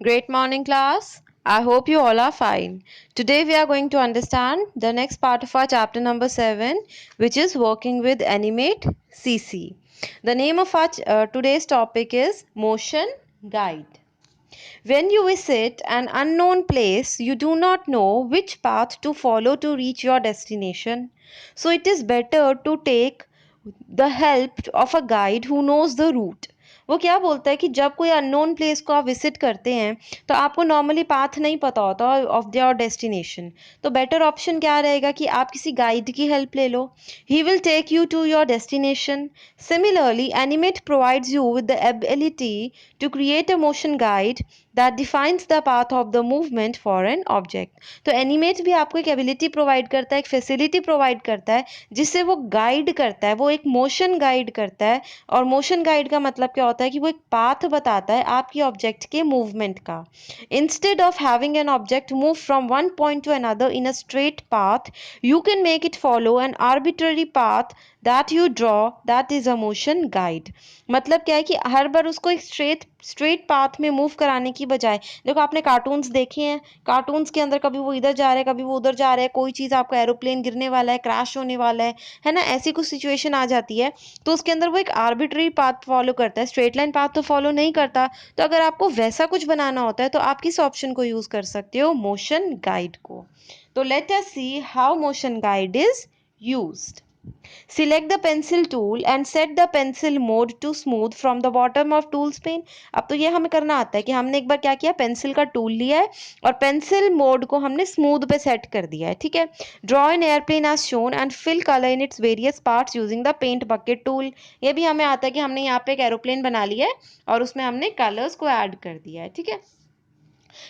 Great morning, class. I hope you all are fine. Today, we are going to understand the next part of our chapter number 7, which is working with Animate CC. The name of our today's topic is Motion Guide. When you visit an unknown place, you do not know which path to follow to reach your destination. So, it is better to take the help of a guide who knows the route. वो क्या बोलता है कि जब कोई unknown place को आप visit करते हैं तो आपको नॉर्मली पाथ नहीं पता होता ऑफ योर डेस्टिनेशन। तो बेटर ऑप्शन क्या रहेगा कि आप किसी गाइड की हेल्प ले लो। He will take you to your destination. Similarly Animate provides you with the ability to create a motion guide that defines the path of the movement for an object. तो Animate भी आपको एक ability provide करता है, एक facility provide करता है जिससे वो गाइड करता है, वो एक मोशन गाइड करता है। और मोशन गाइड का मतलब क्या होता है कि वो एक पाथ बताता है आपकी ऑब्जेक्ट के मूवमेंट का। Instead of having an object move from one point two another in a straight path, you can make it follow N arbitrary path that you draw, that is a motion guide. मतलब क्या है कि हर बार उसको एक straight path में move कराने की बजाय, देखो आपने कार्टून्स देखे हैं, कार्टून्स के अंदर कभी वो इधर जा रहा है, कभी वो उधर जा रहा है, कोई चीज़ आपका एरोप्लेन गिरने वाला है, क्रैश होने वाला है ना, ऐसी कुछ सिचुएशन आ जाती है तो उसके अंदर वो एक आर्बिट्री पाथ फॉलो करता है, स्ट्रेट लाइन पाथ तो फॉलो नहीं करता। तो अगर आपको वैसा कुछ बनाना होता है तो आप किस ऑप्शन को यूज कर सकते हो? मोशन गाइड को। तो let us see how motion guide is used. Select the pencil tool and set the pencil mode to smooth from the bottom of tools pane। अब तो ये हमें करना आता है कि हमने एक बार क्या किया, पेंसिल का टूल लिया है और पेंसिल मोड को हमने स्मूथ पे सेट कर दिया है। ठीक है। Draw an airplane as shown and fill colour in its various parts using the paint bucket tool. ये भी हमें आता है कि हमने यहाँ पे एक एरोप्लेन बना लिया है और उसमें हमने कलर्स को ऐड कर दिया है। ठीक है।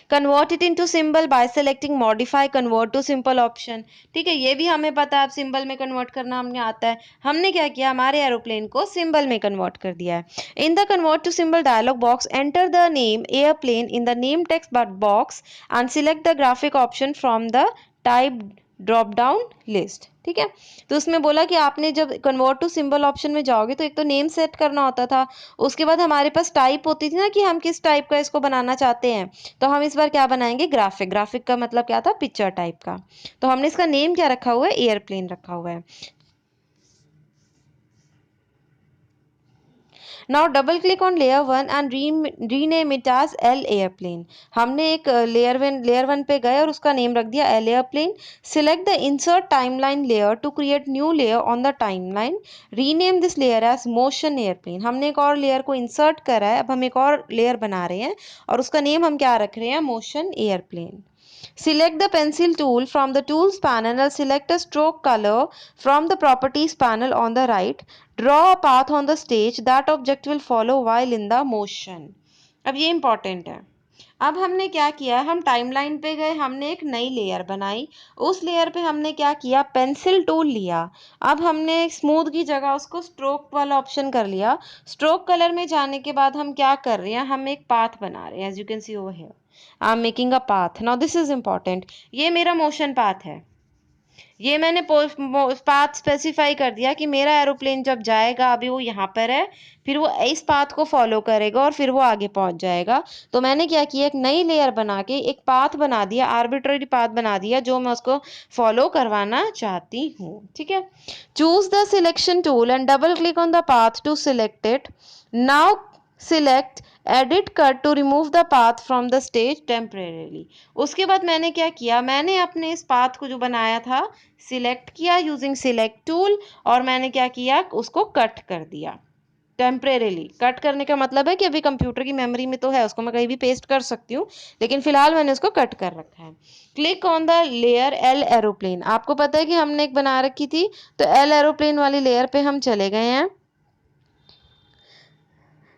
Convert it into symbol by selecting modify convert to simple option. ठीक है, ये भी हमें पता है, अब सिंबल में कन्वर्ट करना हमने आता है। हमने क्या किया, हमारे एरोप्लेन को सिंबल में कन्वर्ट कर दिया है। In the convert to symbol dialog box enter the name airplane in the name text box and select the graphic option from the type drop down list. ठीक है। तो उसमें बोला कि आपने जब कन्वर्ट टू सिंबल ऑप्शन में जाओगे तो एक तो नेम सेट करना होता था, उसके बाद हमारे पास टाइप होती थी ना कि हम किस टाइप का इसको बनाना चाहते हैं। तो हम इस बार क्या बनाएंगे, ग्राफिक। ग्राफिक का मतलब क्या था, पिक्चर टाइप का। तो हमने इसका नेम क्या रखा हुआ है, एयरप्लेन रखा हुआ है। Now double click on layer one and rename it as L airplane. हमने एक लेयर वन पे गए और उसका नेम रख दिया L airplane. Select the insert timeline layer to create new layer on the timeline. Rename this layer as motion airplane. हमने एक और लेयर को इंसर्ट करा है, अब हम एक और लेयर बना रहे हैं और उसका नेम हम क्या रख रहे हैं, motion airplane. Select the pencil tool from the tools panel and select a stroke color from the properties panel on the right. Draw a path on the stage that object will follow while in the motion। अब ये important है। अब हमने क्या किया, हम timeline पे गए, हमने एक नई लेयर बनाई। उस लेयर पे हमने क्या किया, पेंसिल टूल लिया। अब हमने स्मूथ की जगह उसको स्ट्रोक वाला ऑप्शन कर लिया। स्ट्रोक कलर में जाने के बाद हम क्या कर रहे हैं, हम एक पाथ बना रहे हैं। As you can see over here I am making a path. Now this is important. ये मेरा मोशन पाथ है। ये मैंने पाथ स्पेसिफाई कर दिया कि मेरा एरोप्लेन जब जाएगा, अभी वो यहाँ पर है, फिर वो इस पाथ को फॉलो करेगा और फिर वो आगे पहुंच जाएगा। तो मैंने क्या किया, एक नई लेयर बना के एक पाथ बना दिया, आर्बिट्ररी पाथ बना दिया जो मैं उसको फॉलो करवाना चाहती हूँ। ठीक है। Choose the selection tool and double click on the path to select it. Now select edit cut to remove the path from the stage temporarily. उसके बाद मैंने क्या किया, मैंने अपने इस पाथ को जो बनाया था सिलेक्ट किया यूजिंग सिलेक्ट टूल और मैंने क्या किया, उसको कट कर दिया टेम्परेली। कट करने का मतलब है कि अभी कंप्यूटर की मेमोरी में तो है, उसको मैं कहीं भी पेस्ट कर सकती हूँ, लेकिन फिलहाल मैंने उसको कट कर रखा है। Click on the layer L aeroplane. आपको पता है कि हमने एक बना रखी थी, तो एल एरोप्लेन वाली लेयर पे हम चले गए हैं।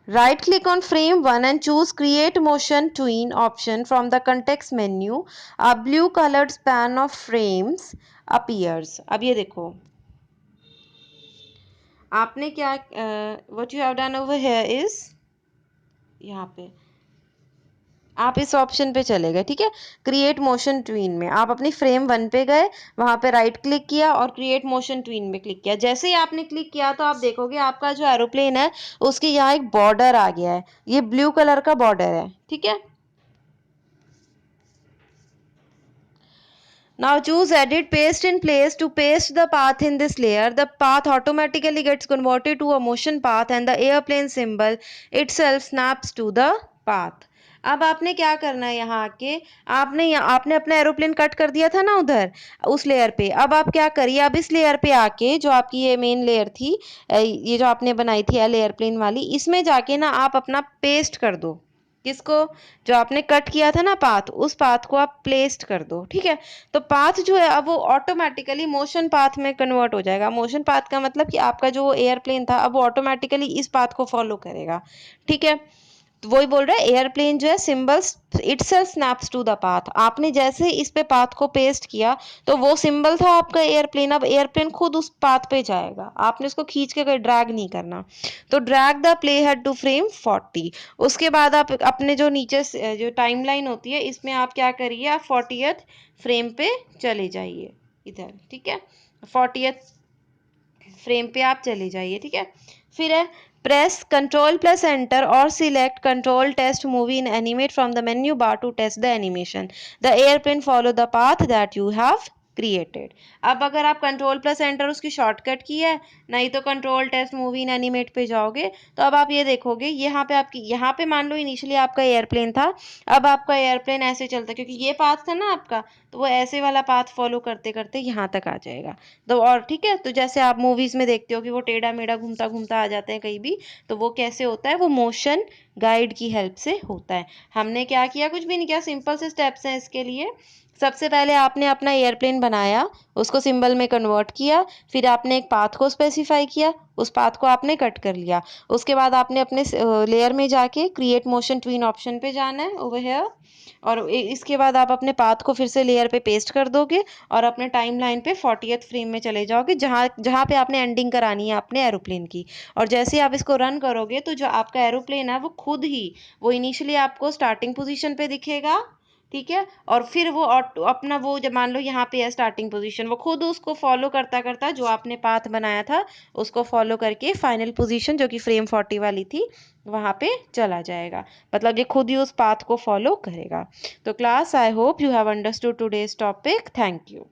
Right click on frame 1 and choose create motion tween option from the context menu. A blue colored span of frames appears। अब ये देखो आपने क्या what you have done over here is, यहाँ पे आप इस ऑप्शन पे चले गए। ठीक है। क्रिएट मोशन ट्वीन में आप अपनी फ्रेम 1 पे गए, वहां पे राइट क्लिक किया और क्रिएट मोशन ट्वीन में क्लिक किया। जैसे ही आपने क्लिक किया तो आप देखोगे आपका जो एरोप्लेन है उसकी यहाँ एक बॉर्डर आ गया है, ये ब्लू कलर का बॉर्डर है। ठीक है। Now choose edit paste in place to paste the path in this layer. The path automatically gets converted to a motion path and the airplane symbol itself snaps to the path. अब आपने क्या करना है, यहाँ आके आपने अपना aeroplane cut कर दिया था ना उधर उस लेयर पे। अब आप क्या करिए, अब इस लेयर पे आके जो आपकी ये मेन लेयर थी, ये जो आपने बनाई थी एल एयरप्लेन वाली, इसमें जाके ना आप अपना पेस्ट कर दो। किसको? जो आपने कट किया था ना पाथ, उस पाथ को आप प्लेस्ट कर दो। ठीक है, तो पाथ जो है अब वो ऑटोमेटिकली मोशन पाथ में कन्वर्ट हो जाएगा। मोशन पाथ का मतलब कि आपका जो एयरप्लेन था अब वो ऑटोमेटिकली इस पाथ को फॉलो करेगा। ठीक है, तो वही बोल रहा है एयरप्लेन जो है symbols itself snaps to the path. आपने जैसे इस पे पाथ को पेस्ट किया तो वो सिंबल था आपका एयरप्लेन, अब एयरप्लेन खुद उस पाथ पे जाएगा, आपने उसको खींच के कोई ड्रैग नहीं करना। तो drag the play head to frame 40। उसके बाद आप अपने जो नीचे जो टाइमलाइन होती है इसमें आप क्या करिए, आप 40th फ्रेम पे चले जाइए इधर। ठीक है, 40th फ्रेम पे आप चले जाइए। ठीक है, फिर है प्रेस कंट्रोल प्लस एंटर और select control test movie in animate from the menu bar to test the animation. The airplane follow the path that you have created. अब अगर आप कंट्रोल प्लस एंटर उसकी शॉर्टकट की है, नहीं तो control test movie in animate पे जाओगे तो अब आप ये देखोगे यहाँ पे आपकी, यहाँ पे मान लो इनिशियली आपका एयरप्लेन था, अब आपका एयरप्लेन ऐसे चलता है क्योंकि ये पाथ था ना आपका, तो वो ऐसे वाला पाथ फॉलो करते करते यहाँ तक आ जाएगा। तो और ठीक है, तो जैसे आप मूवीज में देखते हो कि वो टेढ़ा मेढ़ा घूमता घूमता आ जाते हैं कहीं भी, तो वो कैसे होता है, वो मोशन गाइड की हेल्प से होता है। हमने क्या किया, कुछ भी नहीं किया, सिंपल से स्टेप्स हैं इसके लिए। सबसे पहले आपने अपना एयरप्लेन बनाया, उसको सिंबल में कन्वर्ट किया, फिर आपने एक पाथ को स्पेसिफाई किया, उस पाथ को आपने कट कर लिया। उसके बाद आपने अपने लेयर में जाके क्रिएट मोशन ट्वीन ऑप्शन पे जाना है ओवर हेयर, और इसके बाद आप अपने पाथ को फिर से लेयर पे पेस्ट कर दोगे और अपने टाइम लाइन पे 40th फ्रेम में चले जाओगे जहाँ जहाँ पे आपने एंडिंग करानी है अपने एरोप्लेन की। और जैसे ही आप इसको रन करोगे तो जो आपका एरोप्लेन है वो खुद ही, वो इनिशियली आपको स्टार्टिंग पोजीशन पे दिखेगा। ठीक है, और फिर वो अपना वो जब मान लो यहाँ पे है स्टार्टिंग पोजीशन, वो खुद उसको फॉलो करता करता जो आपने पाथ बनाया था उसको फॉलो करके फाइनल पोजीशन जो कि फ्रेम 40 वाली थी वहाँ पे चला जाएगा। मतलब ये खुद ही उस पाथ को फॉलो करेगा। तो class, I hope you have understood today's topic. Thank you.